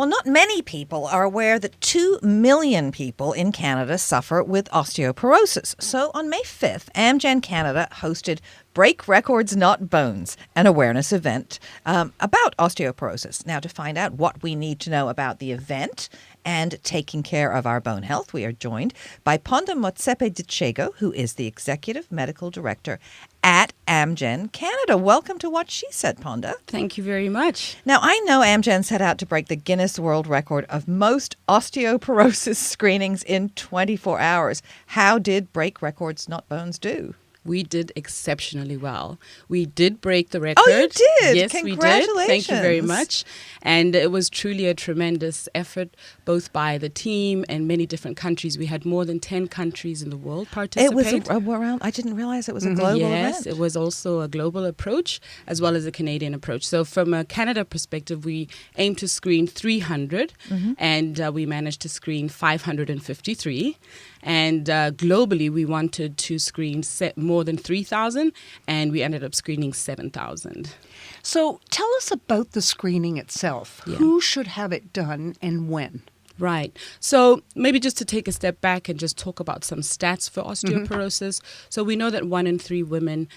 Well, not many people are aware that 2 million people in Canada suffer with osteoporosis. So on May 5th, Amgen Canada hosted Break Records Not Bones, an awareness event about osteoporosis. Now, to find out what we need to know about the event and taking care of our bone health, we are joined by Ponda Motsepe Dichego, who is the Executive Medical Director at Amgen Canada. Welcome to What She Said, Ponda. Thank you very much. Now, I know Amgen set out to break the Guinness World Record of most osteoporosis screenings in 24 hours. How did Break Records Not Bones do? We did exceptionally well. We did break the record. Oh, you did? Yes, we did. Thank you very much. And it was truly a tremendous effort, both by the team and many different countries. We had more than 10 countries in the world participate. It was around, I didn't realize it was a global event. Yes, it was also a global approach as well as a Canadian approach. So from a Canada perspective, we aimed to screen 300 and we managed to screen 553. And globally, we wanted to screen more than 3,000, and we ended up screening 7,000. So tell us about the screening itself. Yeah. Who should have it done and when? Right. So maybe just to take a step back and just talk about some stats for osteoporosis. So we know that 1 in 3 women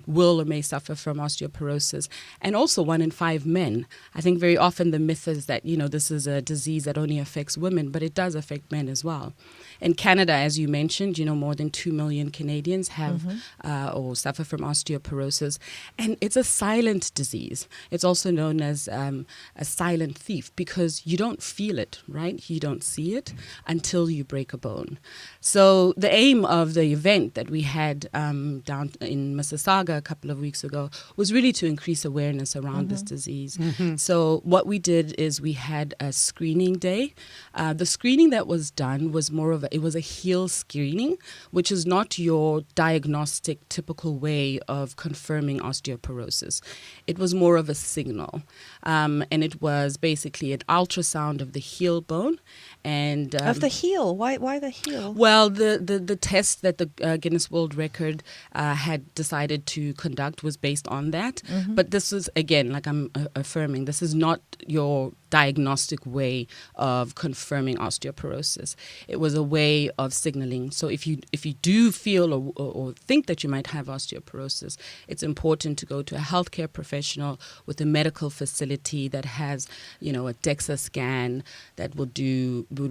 will or may suffer from osteoporosis, and also 1 in 5 men. I think very often the myth is that, this is a disease that only affects women, but it does affect men as well. In Canada, as you mentioned, more than 2 million Canadians have or suffer from osteoporosis, and it's a silent disease. It's also known as a silent thief because you don't feel it, right? You don't see it until you break a bone. So the aim of the event that we had down in Mississauga a couple of weeks ago was really to increase awareness around this disease. So what we did is we had a screening day. The screening that was done was it was a heel screening, which is not your diagnostic typical way of confirming osteoporosis. It was more of a signal. And it was basically an ultrasound of the heel bone. And of the heel? Why the heel? Well, the test that the Guinness World Record had decided to conduct was based on that. But this is, again, like I'm affirming, this is not your diagnostic way of confirming osteoporosis. It was a way of signaling. So if you do feel or think that you might have osteoporosis, it's important to go to a healthcare professional with a medical facility that has, a DEXA scan that would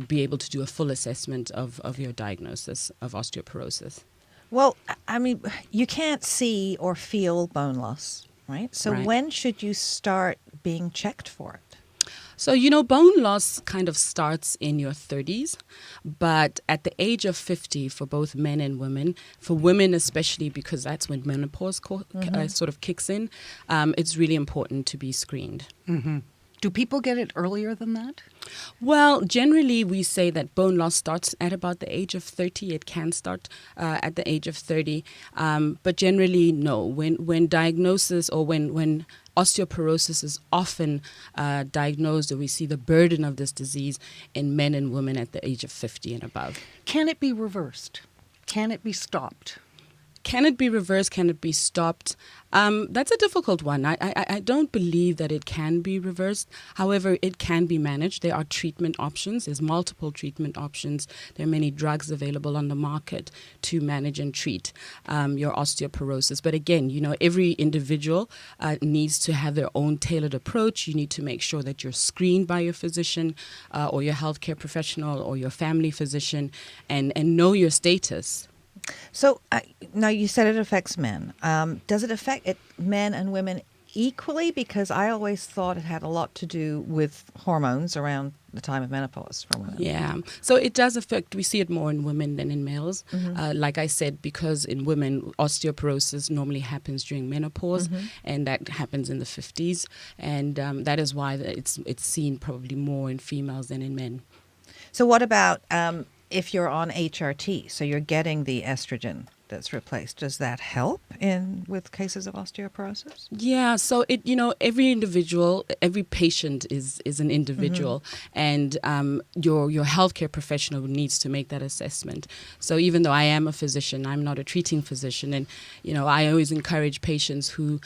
be able to do a full assessment of your diagnosis of osteoporosis. Well, I mean, you can't see or feel bone loss, right? So when should you start being checked for it? So, bone loss kind of starts in your 30s, but at the age of 50 for both men and women, for women especially because that's when menopause sort of kicks in, it's really important to be screened. Do people get it earlier than that? Well, generally we say that bone loss starts at about the age of 30. It can start at the age of 30, but generally no. When diagnosis or when osteoporosis is often diagnosed, or we see the burden of this disease in men and women at the age of 50 and above. Can it be reversed? Can it be stopped? Can it be reversed? Can it be stopped? That's a difficult one. I don't believe that it can be reversed. However, it can be managed. There are treatment options. There's multiple treatment options. There are many drugs available on the market to manage and treat your osteoporosis. But again, every individual needs to have their own tailored approach. You need to make sure that you're screened by your physician or your healthcare professional or your family physician and know your status. So now you said it affects men. Does it affect men and women equally? Because I always thought it had a lot to do with hormones around the time of menopause for women. Yeah. So it does affect, we see it more in women than in males. Like I said, because in women, osteoporosis normally happens during menopause, and that happens in the 50s. And that is why it's seen probably more in females than in men. So what about if you're on HRT, so you're getting the estrogen that's replaced. Does that help with cases of osteoporosis? Yeah, so every individual, every patient is an individual, and your healthcare professional needs to make that assessment. So even though I am a physician, I'm not a treating physician, and I always encourage patients who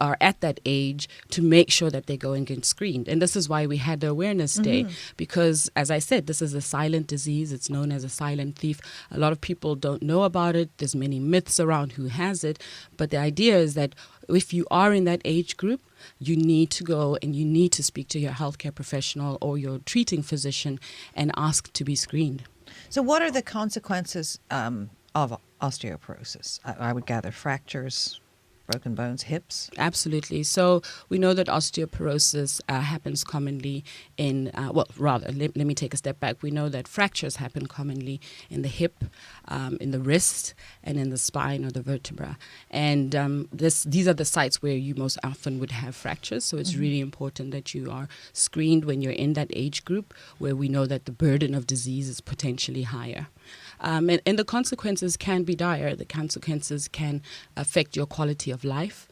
are at that age to make sure that they go and get screened. And this is why we had the Awareness Day, because as I said, this is a silent disease. It's known as a silent thief. A lot of people don't know about it. There's many myths around who has it, but the idea is that if you are in that age group, you need to go and you need to speak to your healthcare professional or your treating physician and ask to be screened. So what are the consequences of osteoporosis? I would gather fractures, broken bones, hips? Absolutely. So we know that osteoporosis happens commonly let me take a step back. We know that fractures happen commonly in the hip, in the wrist, and in the spine or the vertebra. And these are the sites where you most often would have fractures. So it's really important that you are screened when you're in that age group where we know that the burden of disease is potentially higher. And the consequences can be dire. The consequences can affect your quality of life.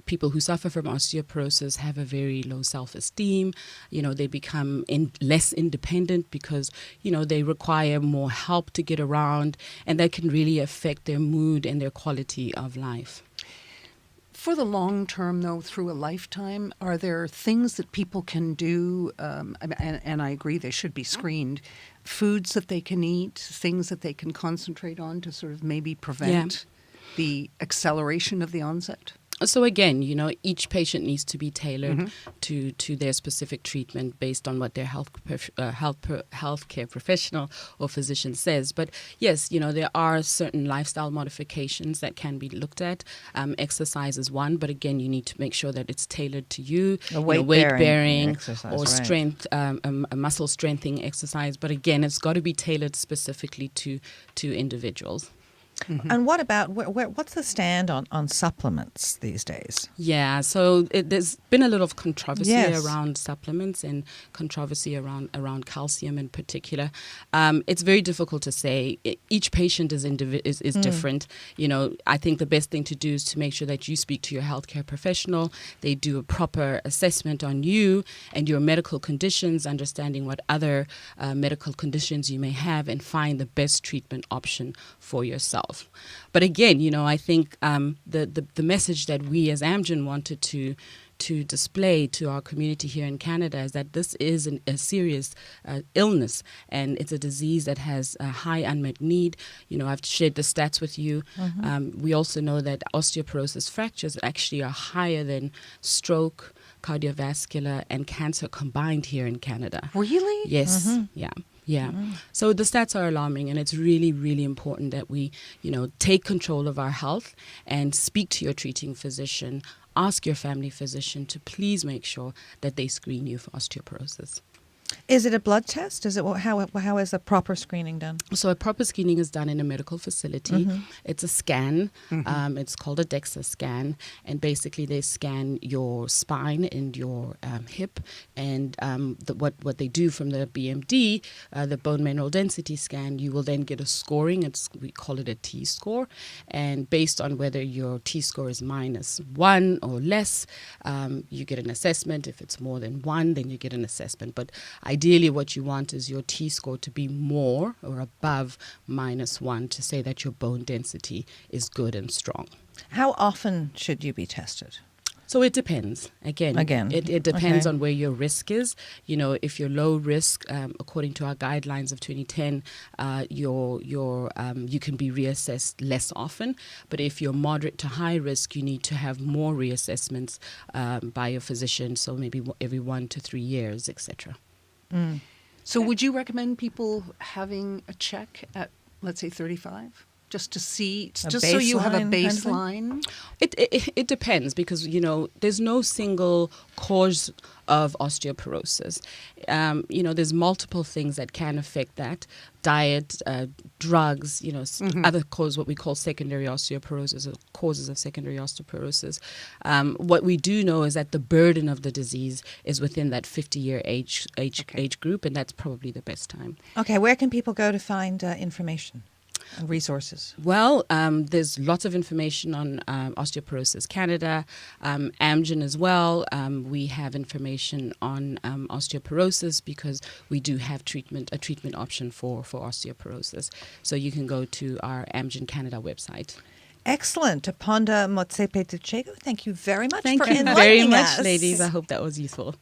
People who suffer from osteoporosis have a very low self-esteem. They become less independent because, they require more help to get around, and that can really affect their mood and their quality of life. For the long term, though, through a lifetime, are there things that people can do, and I agree they should be screened, foods that they can eat, things that they can concentrate on to sort of maybe prevent the acceleration of the onset? So again, each patient needs to be tailored to their specific treatment based on what their healthcare professional or physician says. But yes, there are certain lifestyle modifications that can be looked at. Exercise is one, but again, you need to make sure that it's tailored to you. Weight-bearing exercise, or strength, a muscle strengthening exercise. But again, it's got to be tailored specifically to individuals. And what about, what's the stand on supplements these days? Yeah, so there's been a lot of controversy around supplements and controversy around calcium in particular. It's very difficult to say. Each patient is different. I think the best thing to do is to make sure that you speak to your healthcare professional. They do a proper assessment on you and your medical conditions, understanding what other medical conditions you may have, and find the best treatment option for yourself. But again, I think the message that we as Amgen wanted to display to our community here in Canada is that this is a serious illness, and it's a disease that has a high unmet need. I've shared the stats with you. We also know that osteoporosis fractures actually are higher than stroke, cardiovascular, and cancer combined here in Canada. Really? Yes. Yeah. So the stats are alarming, and it's really, really important that we, take control of our health and speak to your treating physician, ask your family physician to please make sure that they screen you for osteoporosis. Is it a blood test? How is a proper screening done? So a proper screening is done in a medical facility. It's a scan. It's called a DEXA scan, and basically they scan your spine and your hip, and what they do from the BMD, the bone mineral density scan, you will then get a scoring. We call it a T-score, and based on whether your T-score is -1 or less, you get an assessment. If it's more than 1, then you get an assessment. But ideally, what you want is your T-score to be more or above -1 to say that your bone density is good and strong. How often should you be tested? So it depends. Again. It depends on where your risk is. If you're low risk, according to our guidelines of 2010, you can be reassessed less often. But if you're moderate to high risk, you need to have more reassessments by your physician. So maybe every 1 to 3 years, etc. So would you recommend people having a check at, let's say, 35? Just to see, just so you have a baseline? It depends, because, there's no single cause of osteoporosis. There's multiple things that can affect that. Diet, drugs, other causes, what we call secondary osteoporosis, or causes of secondary osteoporosis. What we do know is that the burden of the disease is within that 50-year age group, and that's probably the best time. Okay, where can people go to find information? Resources. Well, there's lots of information on Osteoporosis Canada, Amgen as well. We have information on osteoporosis because we do have a treatment option for osteoporosis. So you can go to our Amgen Canada website. Excellent. Taponda Motsepe-Tuchego, thank you very much Thank for you enlightening very much, us. ladies. I hope that was useful.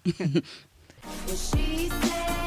She said